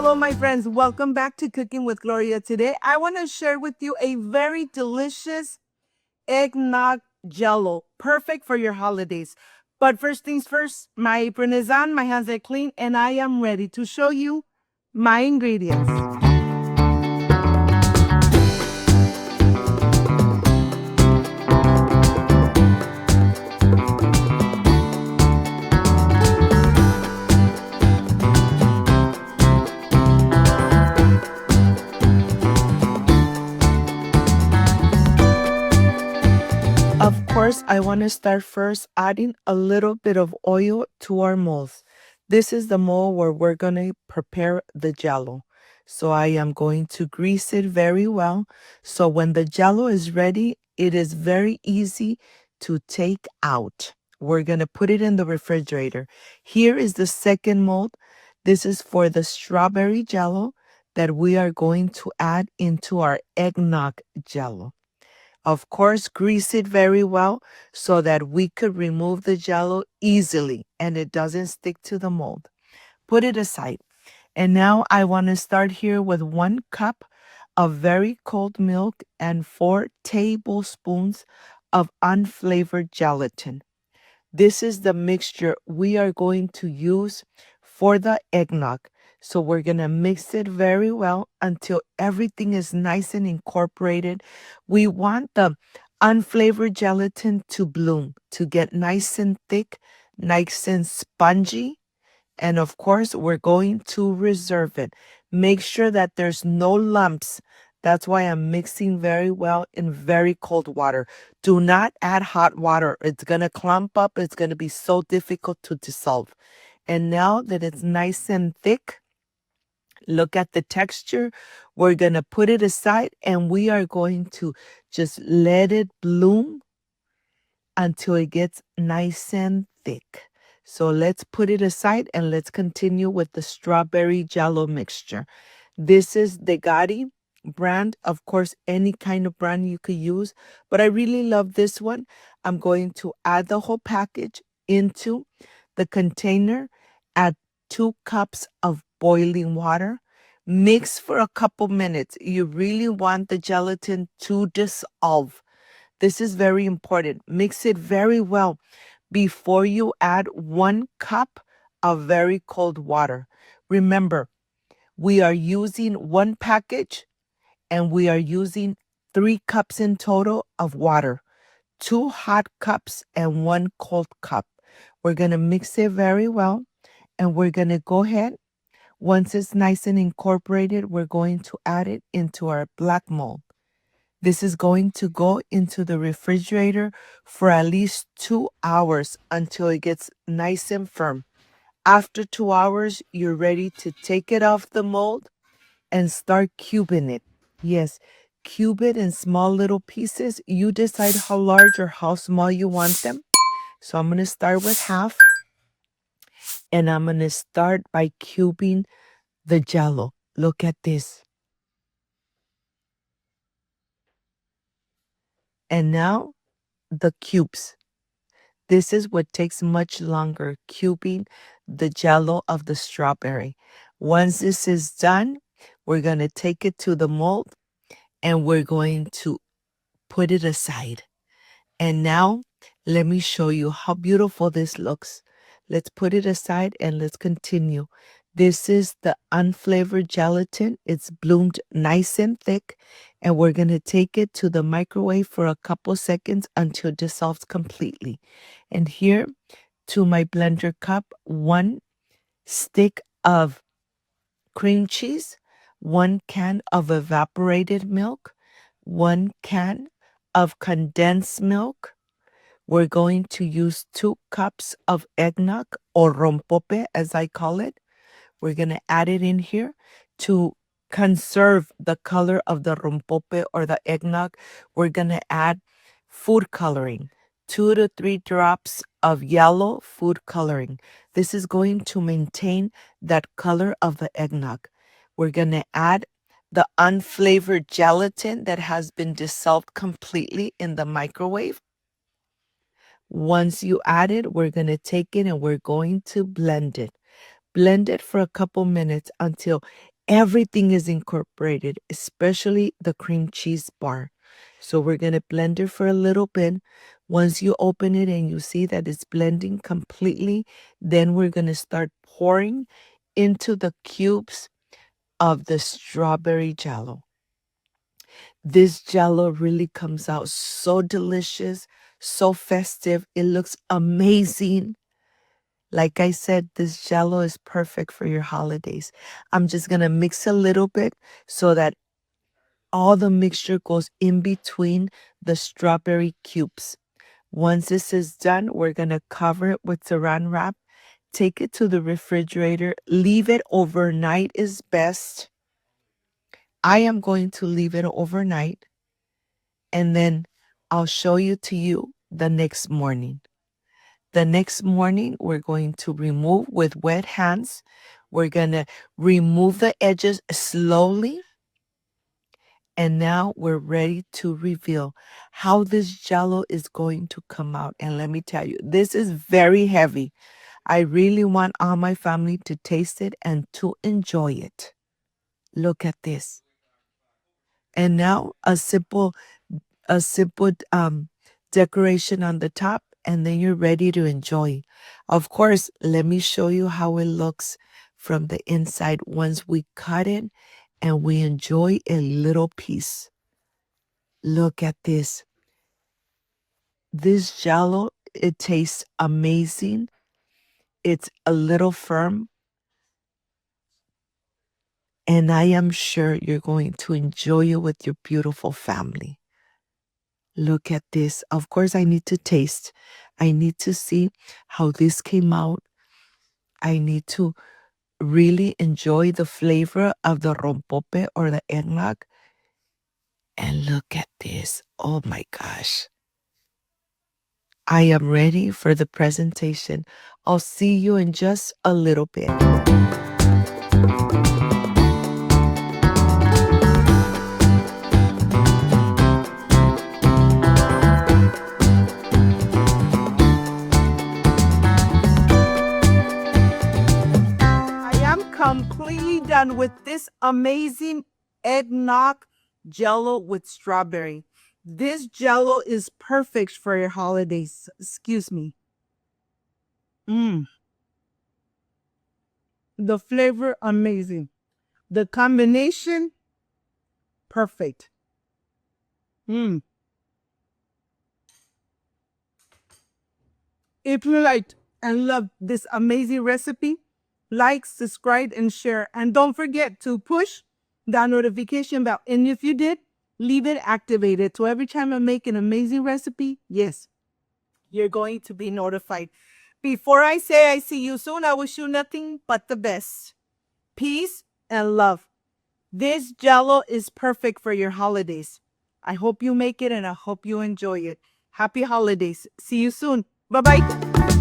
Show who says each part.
Speaker 1: Hello, my friends. Welcome back to Cooking with Gloria. Today, I want to share with you a very delicious eggnog jello, perfect for your holidays. But first things first, my apron is on, my hands are clean, and I am ready to show you my ingredients. Of course, I want to start first adding a little bit of oil to our molds. This is the mold where we're going to prepare the jello. So I am going to grease it very well. So when the jello is ready, it is very easy to take out. We're going to put it in the refrigerator. Here is the second mold. This is for the strawberry jello that we are going to add into our eggnog jello. Of course, grease it very well so that we could remove the jello easily and it doesn't stick to the mold. Put it aside. And now I want to start here with 1 cup of very cold milk and 4 tablespoons of unflavored gelatin. This is the mixture we are going to use for the eggnog. So we're going to mix it very well until everything is nice and incorporated. We want the unflavored gelatin to bloom, to get nice and thick, nice and spongy. And of course, we're going to reserve it. Make sure that there's no lumps. That's why I'm mixing very well in very cold water. Do not add hot water. It's going to clump up. It's going to be so difficult to dissolve. And now that it's nice and thick, look at the texture. We're going to put it aside and we are going to just let it bloom until it gets nice and thick. So let's put it aside and let's continue with the strawberry jello mixture. This is the Gatti brand. Of course, any kind of brand you could use, but I really love this one. I'm going to add the whole package into the container, add 2 cups of boiling water, mix for a couple minutes. You really want the gelatin to dissolve. This is very important. Mix it very well before you add 1 cup of very cold water. Remember, we are using 1 package and we are using 3 cups in total of water, 2 hot cups and 1 cold cup. We're going to mix it very well and we're going to go ahead. Once it's nice and incorporated, we're going to add it into our black mold. This is going to go into the refrigerator for at least 2 hours until it gets nice and firm. After 2 hours, you're ready to take it off the mold and start cubing it. Yes, cube it in small little pieces. You decide how large or how small you want them. So I'm going to start with half. And I'm going to start by cubing the jello. Look at this. And now the cubes. This is what takes much longer, cubing the jello of the strawberry. Once this is done, we're going to take it to the mold and we're going to put it aside. And now let me show you how beautiful this looks. Let's put it aside and let's continue. This is the unflavored gelatin. It's bloomed nice and thick. And we're going to take it to the microwave for a couple seconds until it dissolves completely. And here to my blender cup, 1 stick of cream cheese, 1 can of evaporated milk, 1 can of condensed milk. We're going to use 2 cups of eggnog or rompope, as I call it. We're going to add it in here to conserve the color of the rompope or the eggnog. We're going to add food coloring, 2 to 3 drops of yellow food coloring. This is going to maintain that color of the eggnog. We're going to add the unflavored gelatin that has been dissolved completely in the microwave. Once you add it, we're going to take it and we're going to blend it. Blend it for a couple minutes until everything is incorporated, especially the cream cheese bar. So we're going to blend it for a little bit. Once you open it and you see that it's blending completely, then we're going to start pouring into the cubes of the strawberry jello. This jello really comes out so delicious, so festive. It looks amazing. Like I said, this jello is perfect for your holidays. I'm just going to mix a little bit so that all the mixture goes in between the strawberry cubes. Once this is done, we're going to cover it with saran wrap. Take it to the refrigerator. Leave it overnight is best. I am going to leave it overnight, and then I'll show you the next morning. The next morning, we're going to remove with wet hands. We're going to remove the edges slowly. And now we're ready to reveal how this jello is going to come out. And let me tell you, this is very heavy. I really want all my family to taste it and to enjoy it. Look at this. And now a simple decoration on the top, and then you're ready to enjoy. Of course, let me show you how it looks from the inside once we cut it and we enjoy a little piece. Look at this. This jello, it tastes amazing. It's a little firm, and I am sure you're going to enjoy it with your beautiful family. Look at this. Of course, I need to taste. I need to see how this came out. I need to really enjoy the flavor of the rompope or the eggnog. And look at this. Oh my gosh. I am ready for the presentation. I'll see you in just a little bit. I am completely done with this amazing eggnog jello with strawberry. This jello is perfect for your holidays. Excuse me. The flavor amazing. The combination perfect. If you liked and loved this amazing recipe, like, subscribe, and share. And don't forget to push that notification bell. And if you did, leave it activated. So every time I make an amazing recipe, yes, you're going to be notified. Before I say I see you soon, I wish you nothing but the best. Peace and love. This Jell-O is perfect for your holidays. I hope you make it and I hope you enjoy it. Happy holidays. See you soon. Bye-bye.